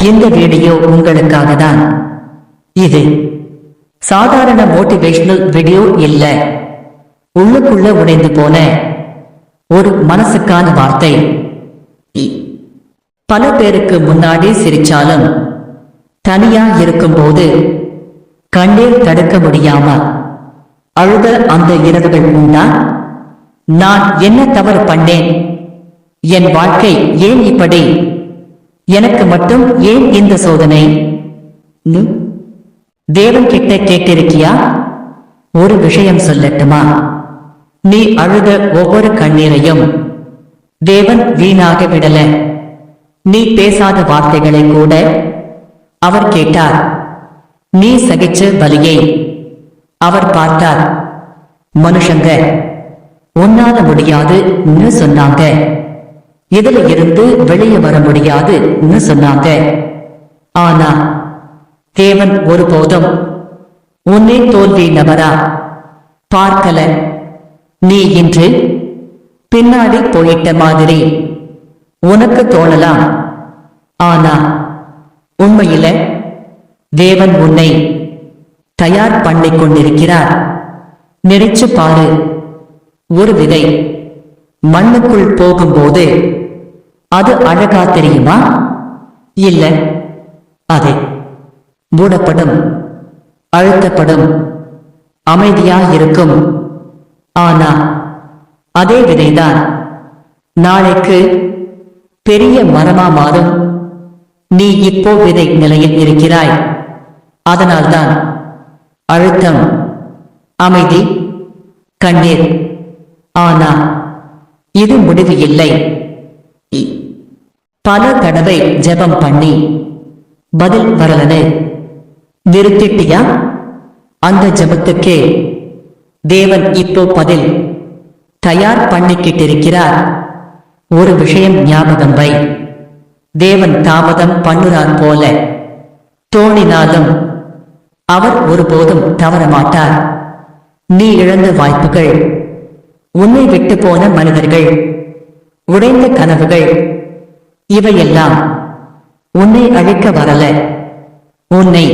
இந்த வீடியோ உங்களுக்காக தான். இது சாதாரண மோட்டிவேஷனல் வீடியோ இல்ல, உள்ளுக்குள்ள உடைந்து போன ஒரு மனசுக்கான வார்த்தை. பல பேருக்கு முன்னாடி சிரிச்சாலும் தனியா இருக்கும்போது கண்ணீர் தடுக்க முடியாம அழுத அந்த இரவுகள் உண்டா? நான் என்ன தவறு பண்ணேன்? என் வாழ்க்கை ஏன் இப்படி? எனக்கு மட்டும் ஏன் இந்த சோதனை? தேவன் கிட்ட கேட்டிருக்கியா? ஒரு விஷயம் சொல்லட்டுமா? நீ அழுத ஒவ்வொரு கண்ணீரையும் தேவன் வீணாக விடல. நீ பேசாத வார்த்தைகளை கூட அவர் கேட்டார். நீ சகிச்ச வலியை அவர் பார்த்தார். மனுஷங்க உன்னால முடியாதுன்னு சொன்னாங்க, இதுல இருந்து வெளியே வர முடியாதுன்னு சொன்னாங்க. ஆனா தேவன் ஒருபோதும் உன்னை தோல்வி நபரா பார்க்கல. நீ இன்று பின்னாடி போயிட்ட மாதிரி உனக்கு தோணலாம், ஆனா உண்மையில தேவன் உன்னை தயார் பண்ணிக் கொண்டிருக்கிறார். நினைச்சு பாரு, ஒரு விதை மண்ணுக்குள் போகும்போது அது அழகா தெரியுமா? இல்ல, அது மூடப்படும், அழுத்தப்படும், அமைதியா இருக்கும். ஆனா அதே விதைதான் நாளைக்கு பெரிய மரமா மாறும். நீ இப்போ விதை நிலையில் இருக்கிறாய். அதனால்தான் அழுத்தம், அமைதி, கண்ணீர். ஆனா இது முடிவு இல்லை. பல தடவை ஜெபம் பண்ணி பதில் வரலனு நிறுத்திட்டியா? அந்த ஜெபத்துக்கே தேவன் இப்போ பதில் தயார் பண்ணிக்கிட்டிருக்கிறார். ஒரு விஷயம் ஞாபகம் வை, தேவன் தாமதம் பண்ணுறார் போல தோணினாலும் அவர் ஒருபோதும் தவறமாட்டார். நீ இழந்த வாய்ப்புகள், உன்னை விட்டு போன மனிதர்கள், உடைந்த கனவுகள், இவையெல்லாம் உன்னை அழிக்க வரல, உன்னை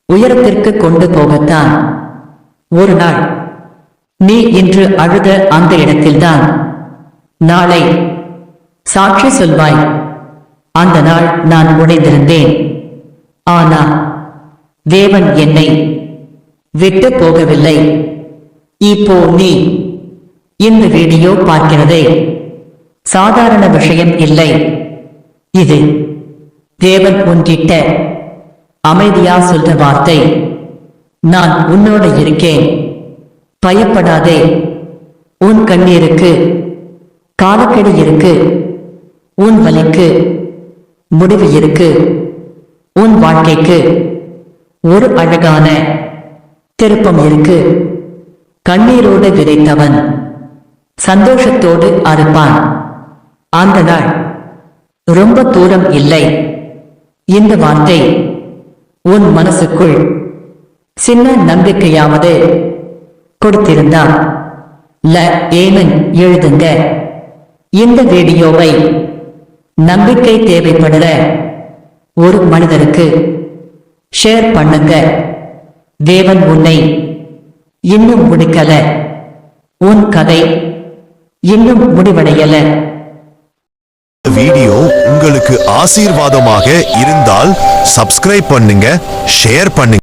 உயரத்திற்கு கொண்டு போகத்தான். ஒரு நாள் நீ இன்று அழுத அந்த இடத்தில்தான் நாளை சாட்சி சொல்வாய். அந்த நாள் நான் உடைந்திருந்தேன், ஆனா தேவன் என்னை விட்டு போகவில்லை. இப்போ நீ இந்த வீடியோ பார்க்கிறதே சாதாரண விஷயம் இல்லை. இது தேவன் உன்கிட்ட அமைதியா சொல்ற வார்த்தை. நான் உன்னோட இருக்கேன், பயப்படாதே. உன் கண்ணீருக்கு காலக்கெடு இருக்கு, உன் வலிக்கு முடிவு இருக்கு, உன் வாழ்க்கைக்கு ஒரு அழகான திருப்பம் இருக்கு. கண்ணீரோடு விதைத்தவன் சந்தோஷத்தோடு அறுப்பான். அந்த நாள் ரொம்ப தூரம் இல்லை. இந்த வார்த்தை உன் மனசுக்குள் சின்ன நம்பிக்கையாவது கொடுத்திருந்தா ஏமன் எழுதுங்க. இந்த வீடியோவை நம்பிக்கை தேவைப்படுற ஒரு மனிதருக்கு ஷேர் பண்ணுங்க. தேவன் உன்னை இன்னும் முடிக்கல, உன் கதை இன்னும் முடிவடையல. வீடியோ உங்களுக்கு ஆசீர்வாதமாக இருந்தால் சப்ஸ்கிரைப் பண்ணுங்க, ஷேர் பண்ணுங்க.